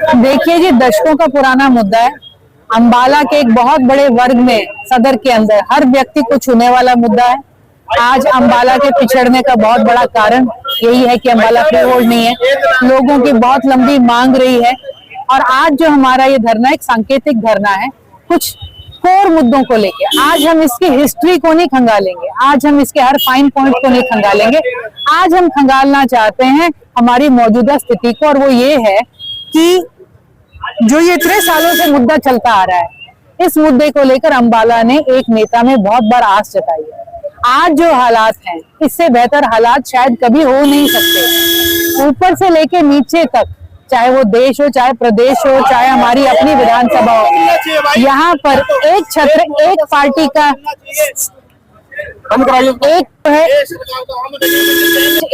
देखिए जी, दशकों का पुराना मुद्दा है। अंबाला के एक बहुत बड़े वर्ग में, सदर के अंदर हर व्यक्ति को छूने वाला मुद्दा है। आज अंबाला के पिछड़ने का बहुत बड़ा कारण यही है कि अंबाला फ्री होल्ड नहीं है। लोगों की बहुत लंबी मांग रही है और आज जो हमारा ये धरना एक सांकेतिक धरना है, कुछ कोर मुद्दों को लेके। आज हम इसकी हिस्ट्री को नहीं खंगालेंगे, आज हम इसके हर फाइन पॉइंट को नहीं खंगालेंगे। आज हम खंगालना चाहते हैं हमारी मौजूदा स्थिति को, और वो ये है कि जो ये इतने सालों से मुद्दा चलता आ रहा है, इस मुद्दे को लेकर अंबाला ने एक नेता में बहुत बार आस जताई है। आज जो हालात हैं, इससे बेहतर हालात शायद कभी हो नहीं सकते। ऊपर से लेके नीचे तक, चाहे वो देश हो, चाहे प्रदेश हो, चाहे हमारी अपनी विधानसभा हो, यहाँ पर एक छत्र, एक पार्टी का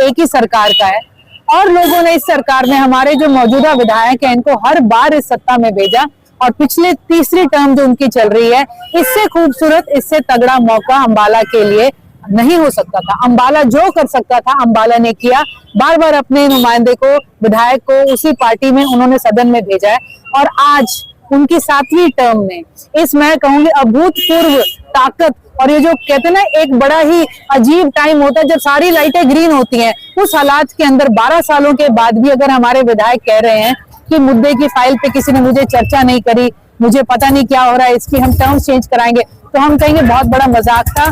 एक ही सरकार का है। और लोगों ने इस सरकार में हमारे जो मौजूदा विधायक हैं, इनको हर बार इस सत्ता में भेजा, और पिछले तीसरी टर्म जो उनकी चल रही है, इससे खूबसूरत, इससे तगड़ा मौका अंबाला के लिए नहीं हो सकता था। अंबाला जो कर सकता था, अंबाला ने किया। बार बार अपने नुमाइंदे को, विधायक को उसी पार्टी में उन्होंने सदन में भेजा है, और आज उनकी 7वीं टर्म में इस, मैं कहूंगी, अभूतपूर्व ताकत, और ये जो कहते हैं ना, एक बड़ा ही अजीब टाइम होता है जब सारी लाइटें ग्रीन होती हैं, उस हालात के अंदर 12 सालों के बाद भी अगर हमारे विधायक कह रहे हैं कि मुद्दे की फाइल पे किसी ने मुझे चर्चा नहीं करी, मुझे पता नहीं क्या हो रहा है, इसकी हम टर्म्स चेंज कराएंगे, तो हम कहेंगे बहुत बड़ा मजाक था।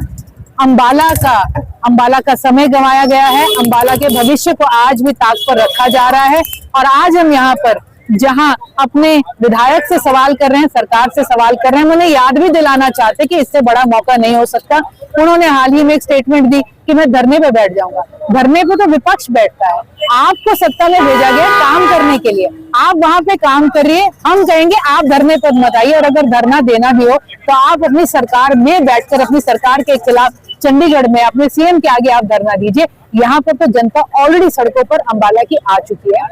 अंबाला का समय गंवाया गया है। अंबाला के भविष्य को आज भी ताक पर रखा जा रहा है, और आज हम यहाँ पर जहां अपने विधायक से सवाल कर रहे हैं, सरकार से सवाल कर रहे हैं, उन्हें याद भी दिलाना चाहते कि इससे बड़ा मौका नहीं हो सकता। उन्होंने हाल ही में एक स्टेटमेंट दी कि मैं धरने पे बैठ जाऊंगा। धरने पे तो विपक्ष बैठता है, आपको सत्ता में भेजा गया काम करने के लिए, आप वहां पे काम करिए। हम कहेंगे आप धरने पर मत आइए, और अगर धरना देना भी हो तो आप अपनी सरकार में बैठकर अपनी सरकार के खिलाफ चंडीगढ़ में अपने सीएम के आगे आप धरना दीजिए। यहाँ पर तो जनता ऑलरेडी सड़कों पर अंबाला की आ चुकी है,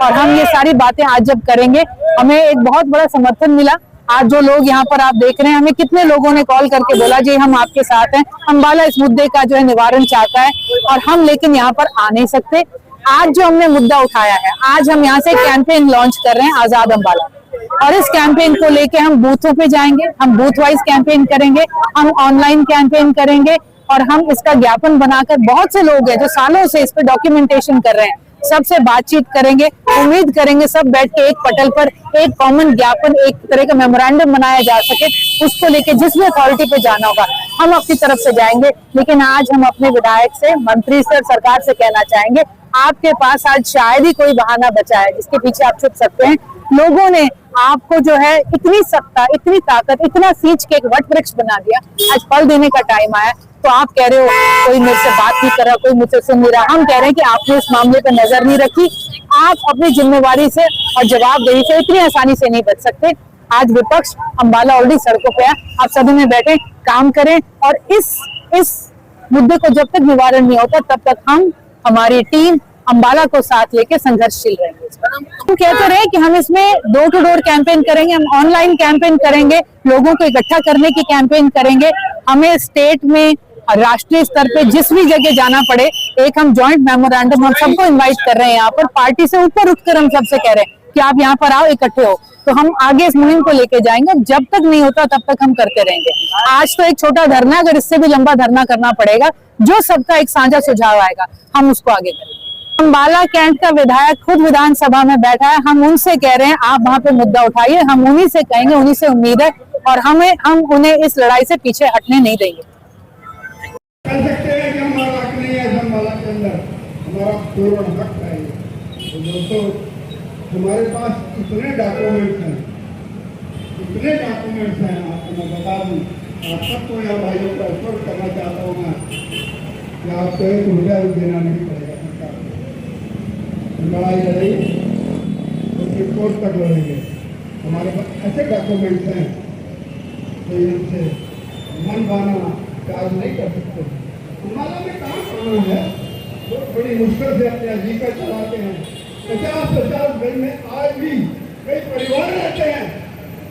और हम ये सारी बातें आज जब करेंगे, हमें एक बहुत बड़ा समर्थन मिला। आज जो लोग यहाँ पर आप देख रहे हैं, हमें कितने लोगों ने कॉल करके बोला जी हम आपके साथ हैं, अंबाला इस मुद्दे का जो है निवारण चाहता है, और हम लेकिन यहाँ पर आ नहीं सकते। आज जो हमने मुद्दा उठाया है, आज हम यहाँ से कैंपेन लॉन्च कर रहे हैं, आजाद अंबाला, और इस कैंपेन को लेके हम बूथों पे जाएंगे, हम बूथ वाइज कैंपेन करेंगे, हम ऑनलाइन कैंपेन करेंगे, और हम इसका ज्ञापन बनाकर, बहुत से लोग हैं जो सालों से इस पे डॉक्यूमेंटेशन कर रहे हैं, सबसे बातचीत करेंगे। उम्मीद करेंगे सब बैठ के एक पटल पर एक कॉमन ज्ञापन, एक तरह का मेमोरेंडम बनाया जा सके, उसको लेके जिस भी अथॉरिटी पे जाना होगा हम अपनी तरफ से जाएंगे। लेकिन आज हम अपने विधायक से, मंत्री से, सरकार से कहना चाहेंगे, आपके पास आज शायद ही कोई बहाना बचा है जिसके पीछे आप छुप सकते हैं। लोगों ने आपको जो है इतनी सत्ता, इतनी ताकत, इतना सींच के एक वट वृक्ष बना दिया, आज फल देने का टाइम आया। तो आप कह रहे हो कोई मेरे से बात नहीं कर रहा, कोई मुझसे सुन नहीं रहा। हम कह रहे हैं कि आपने इस मामले पर नजर नहीं रखी। आप अपनी जिम्मेवारी से और जवाबदेही से इतनी आसानी से नहीं बच सकते। आज विपक्ष, अंबाला ऑलरेडी सड़कों पे है, आप सभी में बैठे काम करें, और इस मुद्दे को जब तक निवारण नहीं होता तब तक हम, हमारी टीम अंबाला को साथ लेके संघर्षशील रहेंगे। हम कहते रहे कि हम इसमें डोर टू डोर कैंपेन करेंगे, हम ऑनलाइन कैंपेन करेंगे, लोगों को इकट्ठा करने की कैंपेन करेंगे। हमें स्टेट में, राष्ट्रीय स्तर पे जिस भी जगह जाना पड़े, एक हम जॉइंट मेमोरेंडम हम सबको इनवाइट कर रहे हैं। यहाँ पर पार्टी से ऊपर उठकर हम सबसे कह रहे हैं कि आप यहाँ पर आओ, इकट्ठे हो। तो हम आगे इस मुहिम को लेके जाएंगे, जब तक नहीं होता तब तक हम करते रहेंगे। आज तो एक छोटा धरना, अगर इससे भी लंबा धरना करना पड़ेगा, जो सबका एक साझा सुझाव आएगा हम उसको आगे करेंगे। अंबाला कैंट का विधायक खुद विधानसभा में बैठा है, हम उनसे कह रहे हैं आप वहां पे मुद्दा उठाइए, हम उन्हीं से कहेंगे, उन्हीं से उम्मीद है, और हम उन्हें इस लड़ाई से पीछे हटने नहीं देंगे। कह सकते हैं कि हमारा हक नहीं है, अंबाला के अंदर हमारा पूर्ण हक है। तो दोस्तों, हमारे पास इतने डॉक्यूमेंट्स हैं, आपको मैं बता दूं, आप सबको यहाँ भाइयों को स्पष्ट करना चाहता हूँ मैं कि आपको ₹1 देना नहीं पड़ेगा सरकार को। लड़ाई लड़ाई उसके कोर्ट तक लड़ेंगे। हमारे पास ऐसे डॉक्यूमेंट्स हैं तो इनसे मन माना कार्य नहीं कर सकते। अंबाला में काम करना है तो बड़ी मुश्किल से अपने आजीविका चलाते हैं। 50-50 घर में आज भी कई परिवार रहते हैं,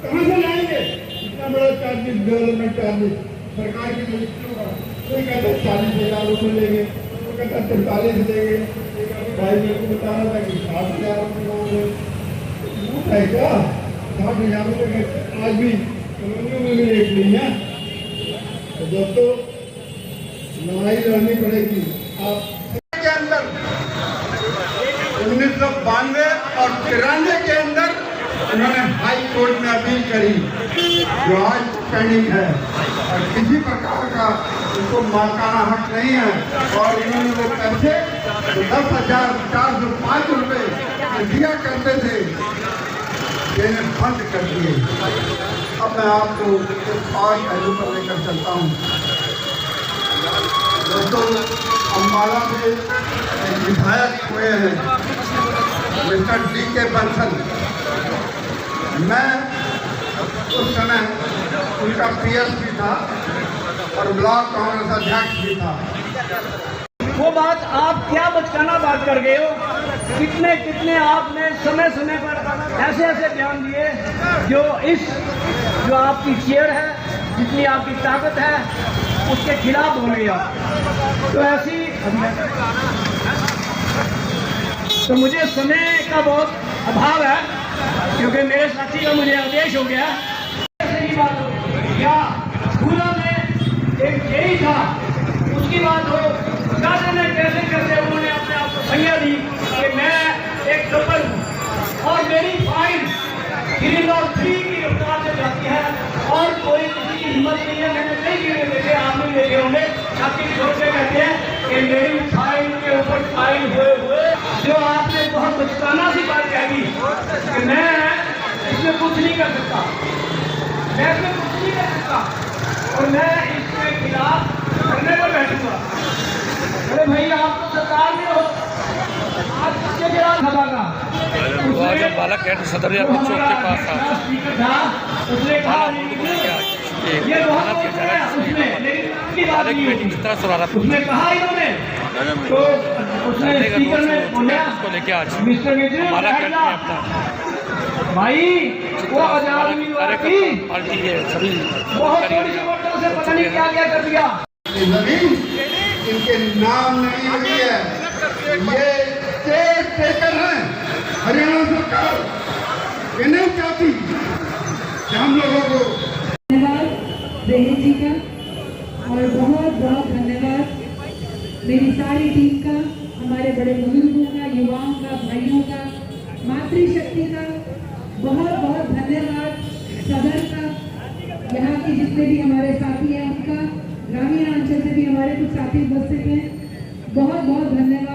कहाँ से लाएंगे इतना बड़ा चार्जेस, डेवलपमेंट चार्जेस सरकार की दृष्टियों का? कोई कहता है 40,000 रुपये लेंगे, कोई कहता है 43 देंगे, भाई मेरे को बता रहा था कि 60,000 रुपये मांगे। ऐसा 60,000 रुपये आज भी कॉलोनियों में भी रेट नहीं है। तो दोस्तों लड़ाई लड़नी पड़ेगी। आप के अंदर 1992 और 93 के अंदर उन्होंने हाई कोर्ट में अपील करी जो आज पेंडिंग है और किसी प्रकार का उनको मालकाना हक नहीं है। और इन्होंने वो पैसे 10,405 रुपये दिया करते थे देने बंद कर दिए। अब मैं आपको एक और पहलू पर लेकर चलता हूँ। दोस्तों अम्बाला में एक विधायक हुए हैं मिस्टर D.K. बंसल। मैं उस समय उनका PS भी था और ब्लॉक कांग्रेस अध्यक्ष भी था। वो बात आप क्या बचकाना बात कर गए हो। कितने कितने आपने समय समय पर ऐसे ऐसे बयान दिए जो आपकी चेयर है, जितनी आपकी ताकत है उसके खिलाफ बोल गया। तो ऐसी तो मुझे समय का बहुत अभाव है क्योंकि मेरे साथी का मुझे आदेश हो गया। सही बात हो क्या स्कूलों में एक यही था उसकी बात हो दादा ने कैसे कैसे उन्होंने अपने आप को भैया दी कि मैं एक कपल हूँ और मेरी फाइन 303 की रफ्तार से जाती है और कोई किसी की हिम्मत नहीं है। मैंने कई गिरे देखे, आप नहीं देखे होंगे, छाती छोड़ के कहते हैं कि मेरी फाइन के ऊपर फाइन हुए जो आपने बहुत बचकाना सी बात कह दी कि मैं इसमें कुछ नहीं कर सकता, मैं इसमें कुछ नहीं कर सकता और मैं इसके खिलाफ करने पर बैठूंगा। अरे भाई आप तो सरकार में हो, आप किसके खिलाफ सभा का बालक सदर या बच्चों के पास था उसने कहा ये बहुत उसने कहा इन्होंने तो उसने स्पीकर में बोला लेके आज मिस्टर मित्र भाई वो आजाद उम्मीदवार की सभी बहुत थोड़ी सी वोटों से पता नहीं क्या क्या कर दिया। जमीन इनके नाम नहीं हुई है, ये केयर टेकर हैं। हरियाणा सरकार ये नहीं चाहती कि हम लोगों को धन्यवाद रेही जी का और बहुत बहुत धन्यवाद मेरी सारी टीम का, हमारे बड़े बुजुर्गों का, युवाओं का, भाइयों का, मातृशक्ति का बहुत बहुत धन्यवाद। सदन का, यहाँ के जितने भी हमारे साथी हैं उनका, ग्रामीण अंचल से भी हमारे कुछ साथी उपस्थित हैं, बहुत बहुत धन्यवाद।